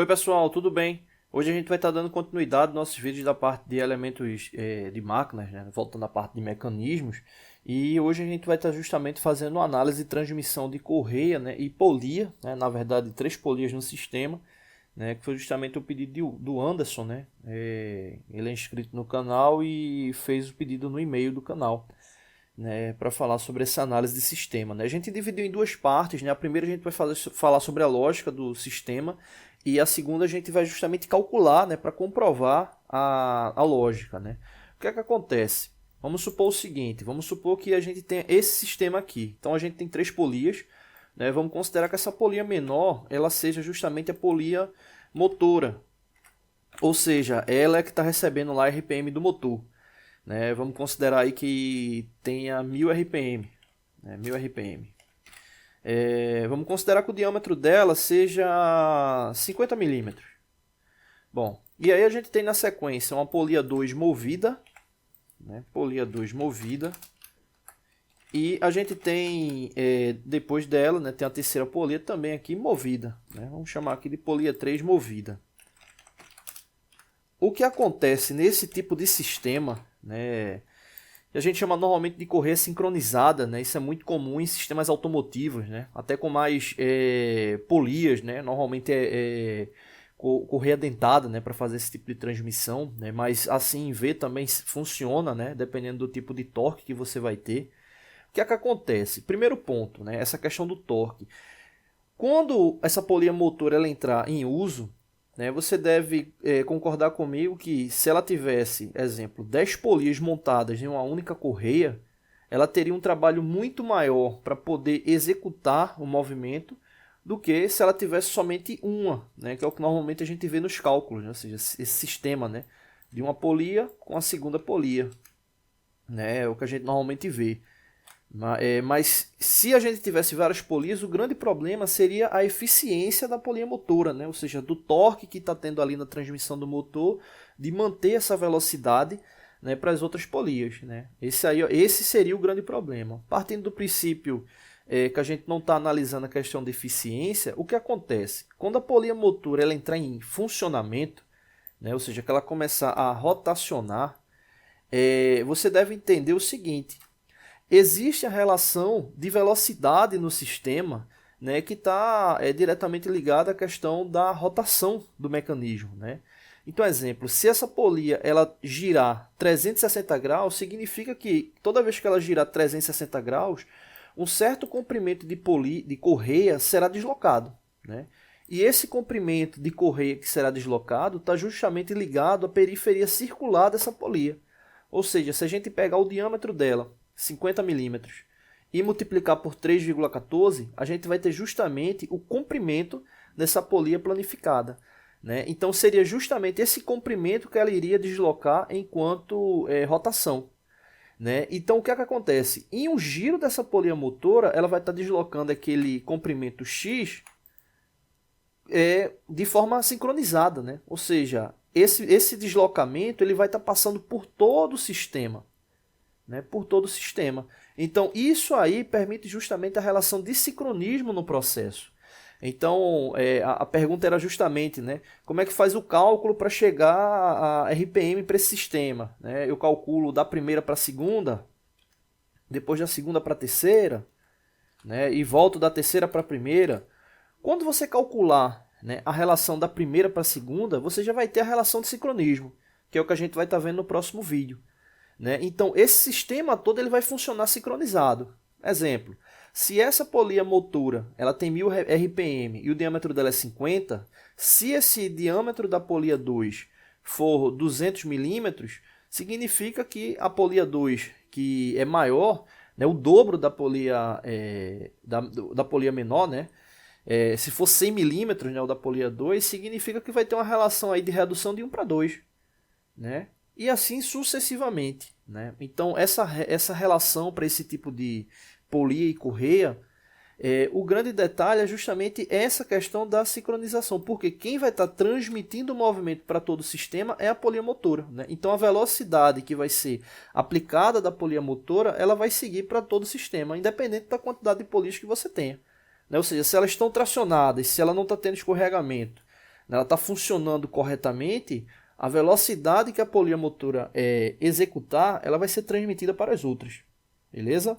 Oi pessoal, tudo bem? Hoje a gente vai estar dando continuidade aos nossos vídeos da parte de elementos de máquinas, né? Voltando à parte de mecanismos. E hoje a gente vai estar justamente fazendo uma análise de transmissão de correia, né? E polia, né? Na verdade, três polias no sistema, né? Que foi justamente o pedido do Anderson, né? Ele é inscrito no canal e fez o pedido no e-mail do canal, né, para falar sobre essa análise de sistema, né? A gente dividiu em duas partes, né? A primeira a gente vai falar sobre a lógica do sistema e a segunda a gente vai justamente calcular, né, para comprovar a lógica, né? O que é que acontece? Vamos supor o seguinte, vamos supor que a gente tem esse sistema aqui. Então a gente tem três polias, né? Vamos considerar que essa polia menor ela seja justamente a polia motora, ou seja, ela é que está recebendo lá RPM do motor, né? Vamos considerar aí que tenha 1000 RPM, né? 1000 RPM. Vamos considerar que o diâmetro dela seja 50 milímetros. Bom, e aí a gente tem na sequência uma polia 2 movida, né? Polia 2 movida. E a gente tem, depois dela, né, tem a terceira polia também aqui movida, né? Vamos chamar aqui de polia 3 movida. O que acontece nesse tipo de sistema, né, que a gente chama normalmente de correia sincronizada, né? Isso é muito comum em sistemas automotivos, né? Até com mais polias, né? Normalmente correia dentada, né? Para fazer esse tipo de transmissão, né? Mas assim em V também funciona, né? Dependendo do tipo de torque que você vai ter. O que é que acontece? Primeiro ponto, né? Essa questão do torque. Quando essa polia motor ela entrar em uso, né, você deve concordar comigo que se ela tivesse, exemplo, 10 polias montadas em uma única correia, ela teria um trabalho muito maior para poder executar o movimento do que se ela tivesse somente uma, né, que é o que normalmente a gente vê nos cálculos, né, ou seja, esse sistema, né, de uma polia com a segunda polia, né, é o que a gente normalmente vê. Mas se a gente tivesse várias polias, o grande problema seria a eficiência da polia motora, né? Ou seja, do torque que está tendo ali na transmissão do motor, de manter essa velocidade, né, para as outras polias, né? Esse seria o grande problema. Partindo do princípio que a gente não está analisando a questão de eficiência, o que acontece? Quando a polia motora ela entrar em funcionamento, né, ou seja, que ela começar a rotacionar, você deve entender o seguinte: existe a relação de velocidade no sistema, né, que está diretamente ligada à questão da rotação do mecanismo, né? Então, exemplo, se essa polia ela girar 360 graus, significa que toda vez que ela girar 360 graus, um certo comprimento de correia será deslocado, né? E esse comprimento de correia que será deslocado está justamente ligado à periferia circular dessa polia. Ou seja, se a gente pegar o diâmetro dela, 50 milímetros, e multiplicar por 3,14, a gente vai ter justamente o comprimento dessa polia planificada, né? Então seria justamente esse comprimento que ela iria deslocar enquanto rotação, né? Então o que é que acontece? Em um giro dessa polia motora, ela vai estar deslocando aquele comprimento X de forma sincronizada, né? Ou seja, esse deslocamento ele vai estar passando por todo o sistema, né, por todo o sistema. Então, isso aí permite justamente a relação de sincronismo no processo. Então, a pergunta era justamente, né, como é que faz o cálculo para chegar a RPM para esse sistema? Né? Eu calculo da primeira para a segunda, depois da segunda para a terceira, né, e volto da terceira para a primeira. Quando você calcular, né, a relação da primeira para a segunda, você já vai ter a relação de sincronismo, que é o que a gente vai estar vendo no próximo vídeo. Né? Então, esse sistema todo ele vai funcionar sincronizado. Exemplo, se essa polia motora ela tem 1000 RPM e o diâmetro dela é 50, se esse diâmetro da polia 2 for 200 milímetros, significa que a polia 2, que é maior, né, o dobro da polia, da polia menor, né, se for 100 milímetros, né, o da polia 2, significa que vai ter uma relação aí de redução de 1 para 2, né? E assim sucessivamente, né? Então essa relação para esse tipo de polia e correia, o grande detalhe é justamente essa questão da sincronização, porque quem vai estar transmitindo o movimento para todo o sistema é a polia motora, né? Então a velocidade que vai ser aplicada da polia motora, ela vai seguir para todo o sistema, independente da quantidade de polias que você tenha, né? Ou seja, se elas estão tracionadas, se ela não está tendo escorregamento, ela está funcionando corretamente, a velocidade que a polia motora executar, ela vai ser transmitida para as outras, beleza?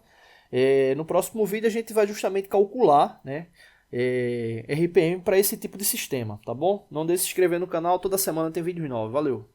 No próximo vídeo a gente vai justamente calcular, né, RPM para esse tipo de sistema, tá bom? Não deixe de se inscrever no canal, toda semana tem vídeo novo, valeu!